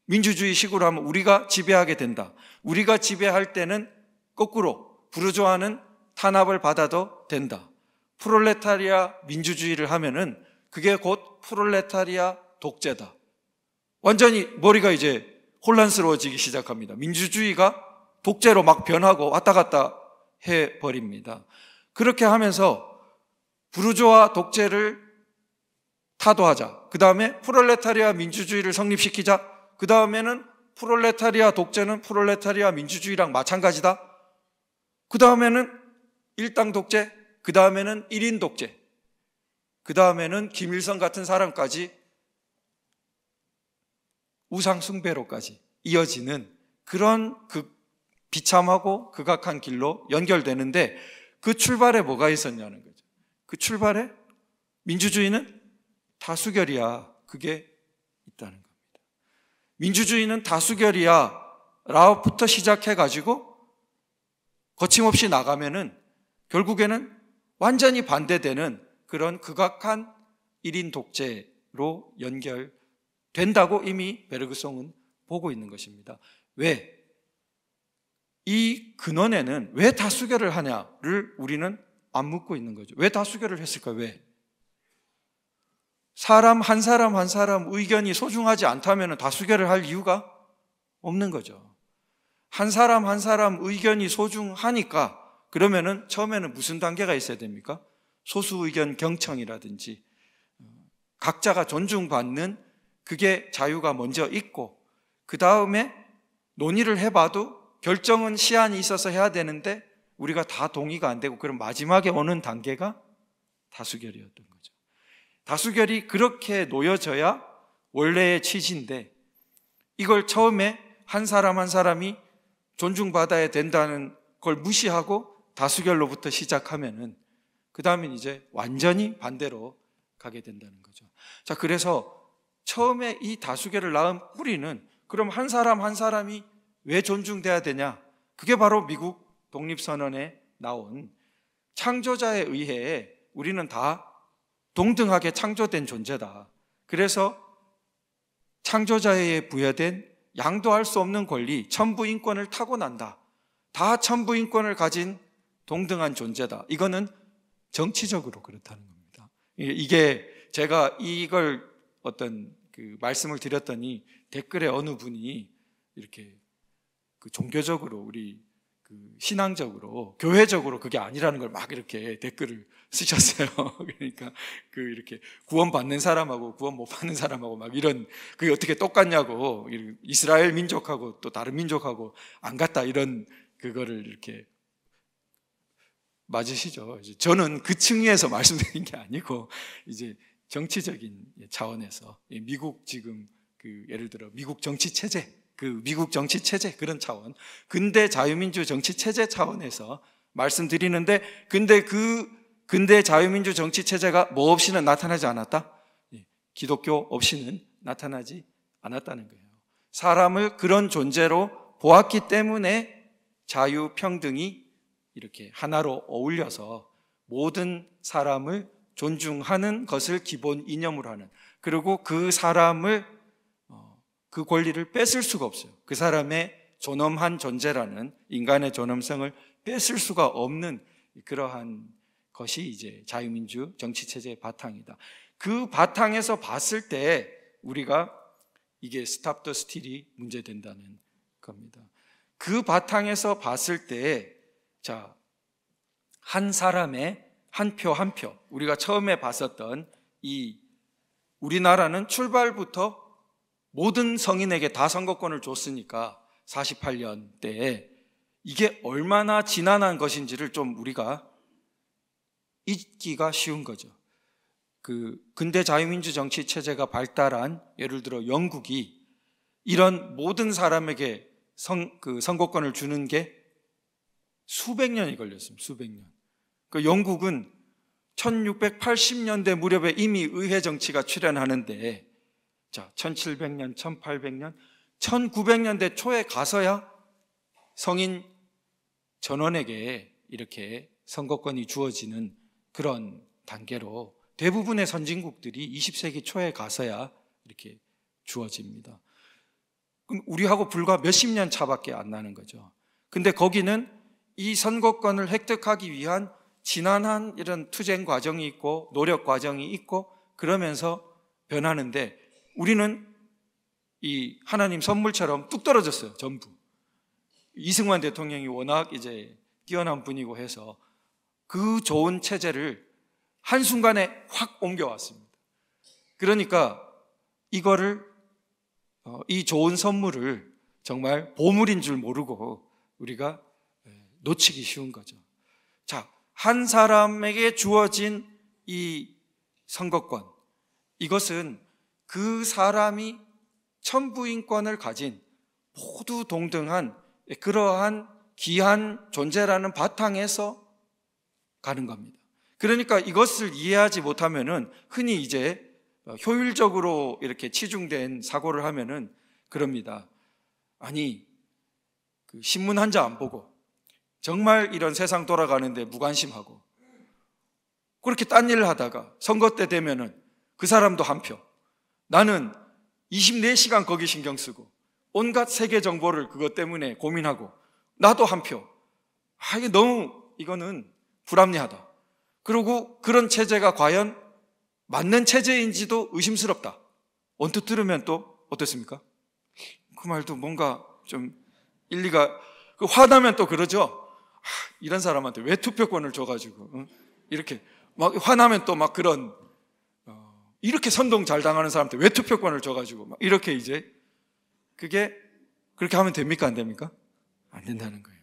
민주주의 식으로 하면 우리가 지배하게 된다. 우리가 지배할 때는 거꾸로 부르주아는 탄압을 받아도 된다. 프롤레타리아 민주주의를 하면은 그게 곧 프롤레타리아 독재다. 완전히 머리가 이제 혼란스러워지기 시작합니다. 민주주의가 독재로 막 변하고 왔다 갔다 해버립니다. 그렇게 하면서 부르주아 독재를 타도하자. 그 다음에 프롤레타리아 민주주의를 성립시키자. 그 다음에는 프롤레타리아 독재는 프롤레타리아 민주주의랑 마찬가지다. 그 다음에는 일당 독재, 그 다음에는 1인 독재, 그 다음에는 김일성 같은 사람까지 우상 숭배로까지 이어지는 그런 비참하고 극악한 길로 연결되는데 그 출발에 뭐가 있었냐는 거죠. 그 출발에 민주주의는 다수결이야. 그게 있다는 겁니다. 민주주의는 다수결이야 라부터 시작해가지고 거침없이 나가면은 결국에는 완전히 반대되는 그런 극악한 1인 독재로 연결된다고 이미 베르그송은 보고 있는 것입니다. 왜? 이 근원에는 왜 다수결을 하냐를 우리는 안 묻고 있는 거죠. 왜 다수결을 했을까? 왜? 사람 한 사람 의견이 소중하지 않다면 다수결을 할 이유가 없는 거죠. 한 사람 의견이 소중하니까 그러면은 처음에는 무슨 단계가 있어야 됩니까? 소수 의견 경청이라든지 각자가 존중받는 그게 자유가 먼저 있고 그 다음에 논의를 해봐도 결정은 시한이 있어서 해야 되는데 우리가 다 동의가 안 되고 그럼 마지막에 오는 단계가 다수결이었던 거죠. 다수결이 그렇게 놓여져야 원래의 취지인데 이걸 처음에 한 사람이 존중받아야 된다는 걸 무시하고 다수결로부터 시작하면은 그 다음엔 이제 완전히 반대로 가게 된다는 거죠. 자, 그래서 처음에 이 다수결을 낳은 뿌리는 그럼 한 사람이 왜 존중돼야 되냐? 그게 바로 미국 독립선언에 나온 창조자에 의해 우리는 다 동등하게 창조된 존재다. 그래서 창조자에 부여된 양도할 수 없는 권리, 천부인권을 타고난다. 다 천부인권을 가진 동등한 존재다. 이거는 정치적으로 그렇다는 겁니다. 이게 제가 이걸 어떤 말씀을 드렸더니 댓글에 어느 분이 이렇게 종교적으로 우리 신앙적으로 교회적으로 그게 아니라는 걸 막 이렇게 댓글을 쓰셨어요. 그러니까 이렇게 구원 받는 사람하고 구원 못 받는 사람하고 막 이런 그게 어떻게 똑같냐고 이스라엘 민족하고 또 다른 민족하고 안 같다 이런 그거를 이렇게 맞으시죠? 저는 그 층위에서 말씀드린 게 아니고 이제 정치적인 차원에서 미국 지금 예를 들어 미국 정치 체제 미국 정치 체제 그런 차원 근대 자유민주 정치 체제 차원에서 말씀드리는데 근데 근대 자유민주 정치 체제가 뭐 없이는 나타나지 않았다? 기독교 없이는 나타나지 않았다는 거예요. 사람을 그런 존재로 보았기 때문에 자유 평등이 이렇게 하나로 어울려서 모든 사람을 존중하는 것을 기본 이념으로 하는 그리고 그 사람을 그 권리를 뺏을 수가 없어요. 그 사람의 존엄한 존재라는 인간의 존엄성을 뺏을 수가 없는 그러한 것이 이제 자유민주 정치체제의 바탕이다. 그 바탕에서 봤을 때 우리가 이게 스탑 더 스틸이 문제된다는 겁니다. 그 바탕에서 봤을 때 자, 한 사람의 한 표 한 표 우리가 처음에 봤었던 이 우리나라는 출발부터 모든 성인에게 다 선거권을 줬으니까 48년 때에 이게 얼마나 지난한 것인지를 좀 우리가 잊기가 쉬운 거죠. 그 근대 자유민주 정치 체제가 발달한 예를 들어 영국이 이런 모든 사람에게 선거권을 주는 게 수백 년이 걸렸습니다. 수백 년. 그 영국은 1680년대 무렵에 이미 의회 정치가 출현하는데, 자, 1700년, 1800년, 1900년대 초에 가서야 성인 전원에게 이렇게 선거권이 주어지는 그런 단계로 대부분의 선진국들이 20세기 초에 가서야 이렇게 주어집니다. 그럼 우리하고 불과 몇십 년 차밖에 안 나는 거죠. 근데 거기는 이 선거권을 획득하기 위한 지난한 이런 투쟁 과정이 있고 노력 과정이 있고 그러면서 변하는데, 우리는 이 하나님 선물처럼 뚝 떨어졌어요. 전부. 이승만 대통령이 워낙 이제 뛰어난 분이고 해서 그 좋은 체제를 한순간에 확 옮겨왔습니다. 그러니까 이거를 이 좋은 선물을 정말 보물인 줄 모르고 우리가 놓치기 쉬운 거죠. 자, 한 사람에게 주어진 이 선거권, 이것은 그 사람이 천부인권을 가진 모두 동등한 그러한 귀한 존재라는 바탕에서 가는 겁니다. 그러니까 이것을 이해하지 못하면은 흔히 이제 효율적으로 이렇게 치중된 사고를 하면은 그럽니다. 아니, 그 신문 한 자 안 보고 정말 이런 세상 돌아가는데 무관심하고 그렇게 딴 일을 하다가 선거 때 되면은 그 사람도 한 표, 나는 24시간 거기 신경 쓰고 온갖 세계 정보를 그것 때문에 고민하고 나도 한 표. 이게 너무 이거는 불합리하다. 그리고 그런 체제가 과연 맞는 체제인지도 의심스럽다. 언뜻 들으면 또 어떻습니까? 그 말도 뭔가 좀 일리가, 화나면 또 그러죠. 이런 사람한테 왜 투표권을 줘가지고 이렇게 막 화나면 또 막 그런 이렇게 선동 잘 당하는 사람한테 왜 투표권을 줘가지고 막 이렇게 이제 그게 그렇게 하면 됩니까? 안 됩니까? 안 된다는 거예요.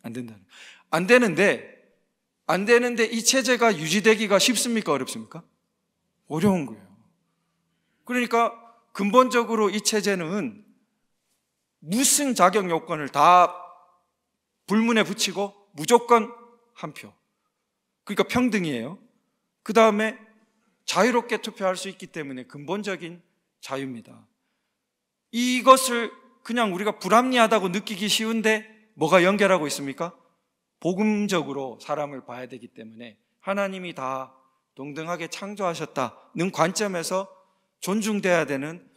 안 된다는. 안 되는데 이 체제가 유지되기가 쉽습니까? 어렵습니까? 어려운 거예요. 그러니까 근본적으로 이 체제는 무슨 자격 요건을 다 불문에 붙이고 무조건 한 표. 그러니까 평등이에요. 그 다음에 자유롭게 투표할 수 있기 때문에 근본적인 자유입니다. 이것을 그냥 우리가 불합리하다고 느끼기 쉬운데 뭐가 연결하고 있습니까? 복음적으로 사람을 봐야 되기 때문에 하나님이 다 동등하게 창조하셨다는 관점에서 존중돼야 되는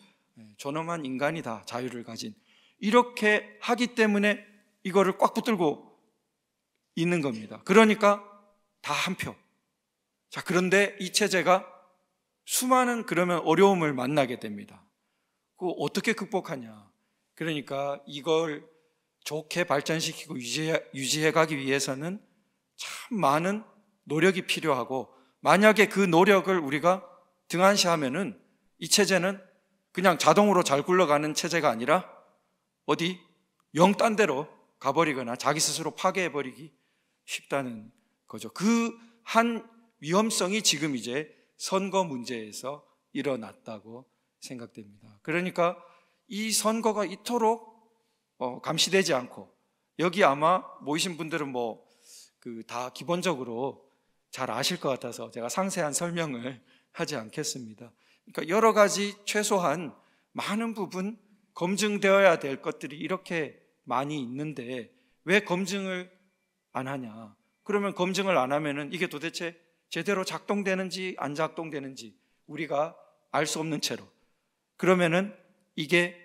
존엄한 인간이다, 자유를 가진. 이렇게 하기 때문에 이거를 꽉 붙들고 있는 겁니다. 그러니까 다 한 표. 자, 그런데 이 체제가 수많은 그러면 어려움을 만나게 됩니다. 그거 어떻게 극복하냐? 그러니까 이걸 좋게 발전시키고 유지해 가기 위해서는 참 많은 노력이 필요하고, 만약에 그 노력을 우리가 등한시하면은 이 체제는 그냥 자동으로 잘 굴러가는 체제가 아니라 어디 영딴 데로 가버리거나 자기 스스로 파괴해버리기 쉽다는 거죠. 그 한 위험성이 지금 이제 선거 문제에서 일어났다고 생각됩니다. 그러니까 이 선거가 이토록 감시되지 않고, 여기 아마 모이신 분들은 다 기본적으로 잘 아실 것 같아서 제가 상세한 설명을 하지 않겠습니다. 그러니까 여러 가지 최소한 많은 부분 검증되어야 될 것들이 이렇게 많이 있는데 왜 검증을 안 하냐? 그러면 검증을 안 하면은 이게 도대체 제대로 작동되는지 안 작동되는지 우리가 알 수 없는 채로, 그러면은 이게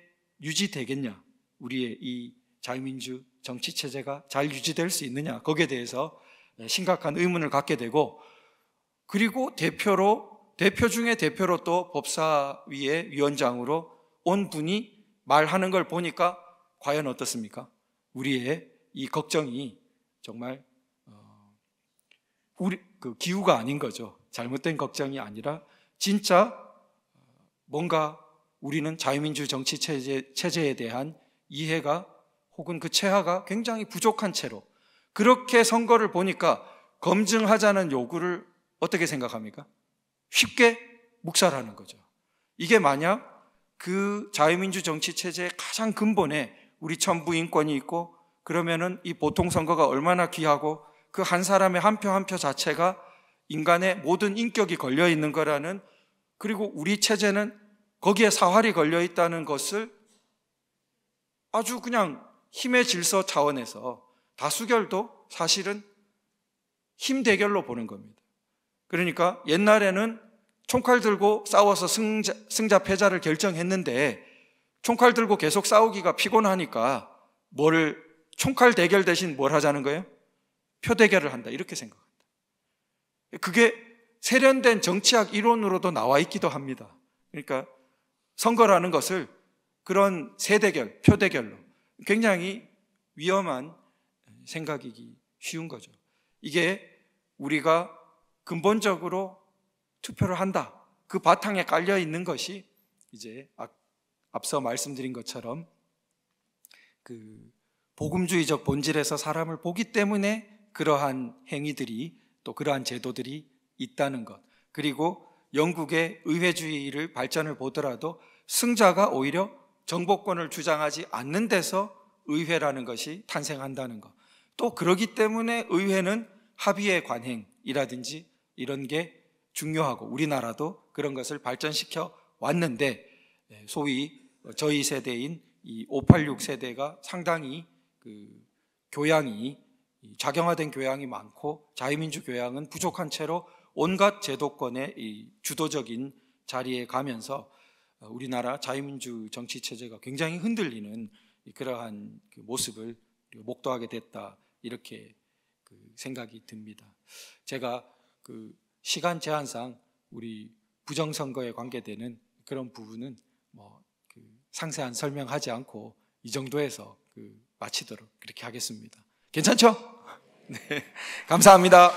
유지되겠냐? 우리의 이 자유민주 정치 체제가 잘 유지될 수 있느냐? 거기에 대해서 심각한 의문을 갖게 되고, 그리고 대표 중에 대표로 또 법사위의 위원장으로 온 분이 말하는 걸 보니까 과연 어떻습니까? 우리의 이 걱정이 정말 우리 기우가 아닌 거죠. 잘못된 걱정이 아니라 진짜 뭔가 우리는 자유민주 정치 체제에 대한 이해가 혹은 그 체화가 굉장히 부족한 채로 그렇게 선거를 보니까 검증하자는 요구를 어떻게 생각합니까? 쉽게 묵살하는 거죠. 이게 만약 그 자유민주 정치 체제의 가장 근본에 우리 천부 인권이 있고 그러면은 이 보통선거가 얼마나 귀하고 그 한 사람의 한 표 한 표 자체가 인간의 모든 인격이 걸려 있는 거라는, 그리고 우리 체제는 거기에 사활이 걸려 있다는 것을 아주 그냥 힘의 질서 차원에서 다수결도 사실은 힘 대결로 보는 겁니다. 그러니까 옛날에는 총칼 들고 싸워서 승자 패자를 결정했는데 총칼 들고 계속 싸우기가 피곤하니까 총칼 대결 대신 뭘 하자는 거예요? 표 대결을 한다, 이렇게 생각합니다. 그게 세련된 정치학 이론으로도 나와 있기도 합니다. 그러니까 선거라는 것을 그런 세대결, 표 대결로 굉장히 위험한 생각이기 쉬운 거죠. 이게 우리가 근본적으로 투표를 한다, 그 바탕에 깔려 있는 것이 이제 앞서 말씀드린 것처럼 그 복음주의적 본질에서 사람을 보기 때문에 그러한 행위들이, 또 그러한 제도들이 있다는 것, 그리고 영국의 의회주의를 발전을 보더라도 승자가 오히려 정복권을 주장하지 않는 데서 의회라는 것이 탄생한다는 것, 또 그러기 때문에 의회는 합의의 관행이라든지 이런 게 중요하고 우리나라도 그런 것을 발전시켜 왔는데, 소위 저희 세대인 이 586 세대가 상당히 그 교양이, 작용화된 교양이 많고 자유민주 교양은 부족한 채로 온갖 제도권의 이 주도적인 자리에 가면서 우리나라 자유민주 정치 체제가 굉장히 흔들리는 그러한 그 모습을 목도하게 됐다, 이렇게 그 생각이 듭니다. 제가 그 시간 제한상 우리 부정선거에 관계되는 그런 부분은 그 상세한 설명하지 않고 이 정도에서 마치도록 그렇게 하겠습니다. 괜찮죠? 네, 감사합니다.